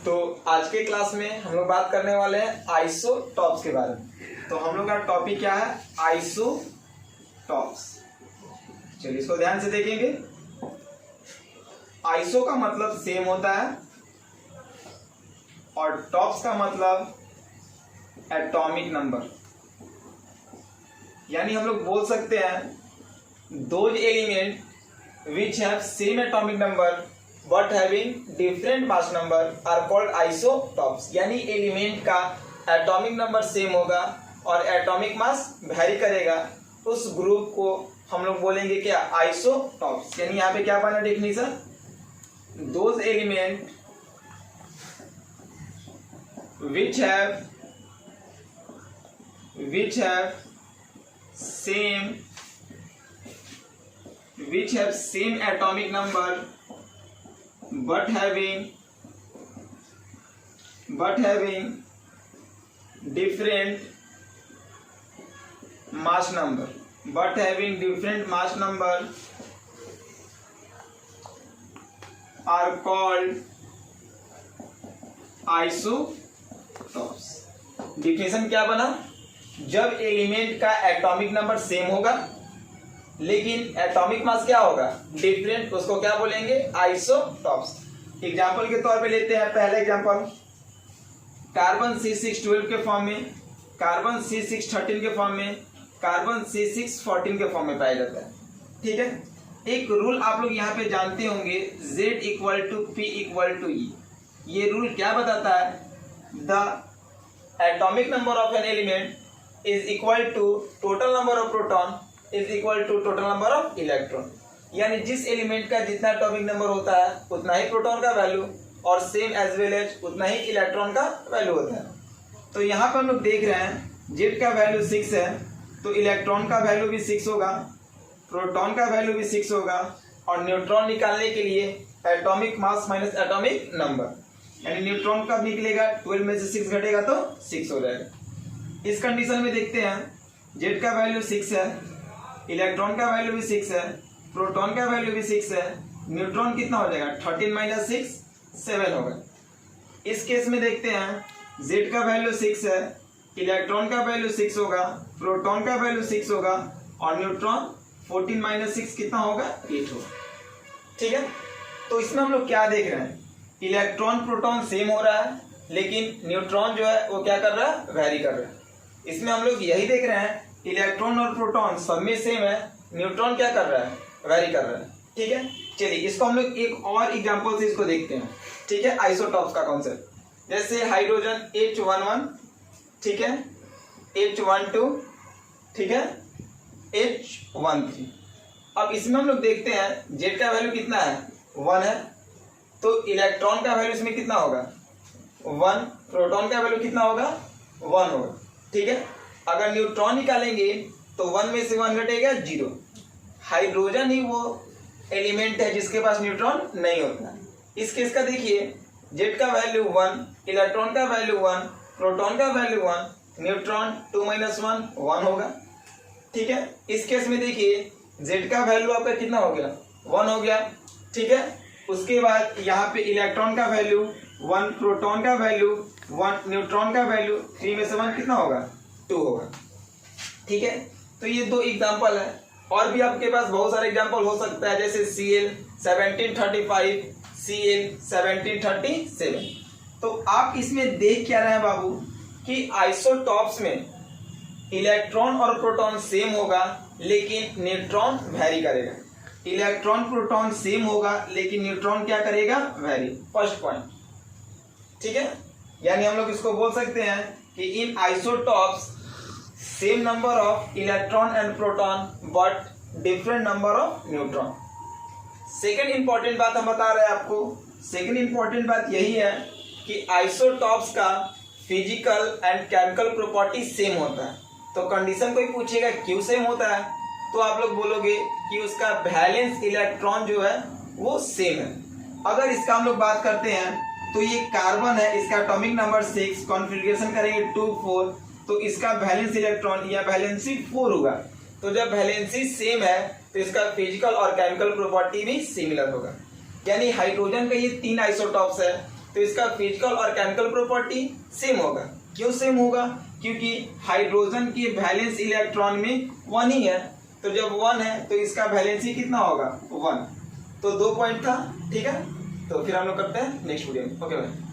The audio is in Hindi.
तो आज के क्लास में हम लोग बात करने वाले हैं आइसोटॉप्स के बारे में। तो हम लोग का टॉपिक क्या है? आइसोटॉप्स। चलिए इसको ध्यान से देखेंगे। आइसो का मतलब सेम होता है और टॉप्स का मतलब एटॉमिक नंबर, यानी हम लोग बोल सकते हैं those element which have same atomic number but having different mass number are called isotopes. यानी एलिमेंट का एटॉमिक नंबर सेम होगा और एटॉमिक मास वैरी करेगा, उस ग्रुप को हम लोग बोलेंगे क्या? आइसोटॉप्स। यानी यहाँ पे क्या बना definition? Those element which have same atomic number but having different mass number are called isotopes. Definition क्या बना? जब एलिमेंट का एटॉमिक नंबर सेम होगा लेकिन एटॉमिक मास क्या होगा? डिफरेंट, उसको क्या बोलेंगे? आइसोटॉप्स। एग्जांपल के तौर पे लेते हैं पहला एग्जांपल, कार्बन C612 के फॉर्म में, कार्बन C613 के फॉर्म में, कार्बन C614 के फॉर्म में पाया जाता है। ठीक है, एक रूल आप लोग यहाँ पे जानते होंगे, Z = P = E। ये रूल क्या बताता है? The atomic number of an element is equal to total number of proton is equal to total number of electron। यानी जिस एलिमेंट का जितना एटॉमिक नंबर होता है उतना ही प्रोटॉन का वैल्यू और सेम एज वेल एज उतना ही इलेक्ट्रॉन का वैल्यू होता है। तो यहाँ पर हम लोग देख रहे हैं जेड का वैल्यू 6 है तो इलेक्ट्रॉन का वैल्यू भी 6 होगा, प्रोटॉन का वैल्यू भी 6 होगा और न्यूट्रॉन निकालने के लिए atomic mass minus atomic number, यानी न्यूट्रॉन कब निकलेगा? 12 में से 6 घटेगा तो 6 हो जाएगा। इस कंडीशन में देखते हैं जेड का वैल्यू 6 है, इलेक्ट्रॉन का वैल्यू भी 6 है, प्रोटॉन का वैल्यू भी 6 है, न्यूट्रॉन कितना हो जाएगा? 13 - 6 7 होगा। इस केस में देखते हैं जेड का वैल्यू 6 है, इलेक्ट्रॉन का वैल्यू 6 होगा, प्रोटॉन का वैल्यू 6 होगा और न्यूट्रॉन 14 - 6 कितना होगा? 8 होगा। ठीक है, तो इसमें हम लोग क्या देख रहे हैं? इलेक्ट्रॉन प्रोटॉन सेम हो रहा है लेकिन न्यूट्रॉन जो है वो क्या कर रहा है? वैरी कर रहा है। इसमें हम लोग यही देख रहे हैं इलेक्ट्रॉन और प्रोटॉन सब में सेम है, न्यूट्रॉन क्या कर रहा है? वैरी कर रहा है। ठीक है, चलिए इसको हम लोग एक और एग्जांपल से इसको देखते हैं। ठीक है, आइसोटॉप्स का कॉन्सेप्ट, जैसे हाइड्रोजन H11, ठीक है, H12, ठीक है, H13। अब इसमें हम लोग देखते हैं जेड का वैल्यू कितना है? 1 है, तो इलेक्ट्रॉन का वैल्यू इसमें कितना होगा? 1, प्रोटॉन का वैल्यू कितना होगा? 1 होगा। ठीक है, अगर न्यूट्रॉन निकालेंगे तो 1 में से 1 घटेगा 0। हाइड्रोजन ही वो एलिमेंट है जिसके पास न्यूट्रॉन नहीं होता। इस केस का देखिए, जेड का वैल्यू 1, इलेक्ट्रॉन का वैल्यू 1, प्रोटॉन का वैल्यू 1, न्यूट्रॉन 2 - 1 होगा। ठीक है, इस केस में देखिए जेड का वैल्यू आपका कितना हो गया? 1 हो गया। ठीक है, उसके बाद यहाँ पे इलेक्ट्रॉन का वैल्यू 1, प्रोटॉन का वैल्यू 1, न्यूट्रॉन का वैल्यू 3 में से 1 कितना होगा? 2 होगा। ठीक है, तो ये 2 एग्जांपल है और भी आपके पास बहुत सारे एग्जांपल हो सकता है, जैसे Cl1735, Cl1737। तो आप इसमें देख क्या रहे हैं बाबू कि आइसोटॉप्स में इलेक्ट्रॉन और प्रोटॉन सेम होगा लेकिन न्यूट्रॉन वैरी करेगा। इलेक्ट्रॉन प्रोटॉन सेम होगा लेकिन न्यूट्रॉन क्या करेगा? वैरी। First point. ठीक है, यानी हम लोग इसको बोल सकते हैं कि इन isotopes same number of electron and proton but different number of neutron. Second important बात हम बता रहे हैं आपको, सेकेंड इंपॉर्टेंट बात यही है कि आइसोटॉप्स का physical and chemical property same होता है। तो कंडीशन कोई पूछेगा क्यों सेम होता है तो आप लोग बोलोगे कि उसका वैलेंस इलेक्ट्रॉन जो है वो सेम है। अगर इसका हम लोग बात करते हैं तो ये कार्बन है, इसका एटॉमिक नंबर 6, कॉन्फ़िगरेशन करेंगे 2 4, तो इसका वैलेंस इलेक्ट्रॉन या वैलेंसी 4 होगा। तो जब वैलेंसी सेम है तो इसका फिजिकल और केमिकल प्रॉपर्टी भी सिमिलर होगा। यानी हाइड्रोजन का ये 3 आइसोटॉप्स है तो इसका फिजिकल और केमिकल प्रॉपर्टी सेम होगा। क्यों सेम होगा? क्योंकि हाइड्रोजन की वैलेंस इलेक्ट्रॉन में 1 ही है, तो जब 1 है तो इसका वैलेंसी कितना होगा? 1। तो 2 पॉइंट था, ठीक है। तो फिर हम लोग करते हैं नेक्स्ट वीडियो में। ओके भाई।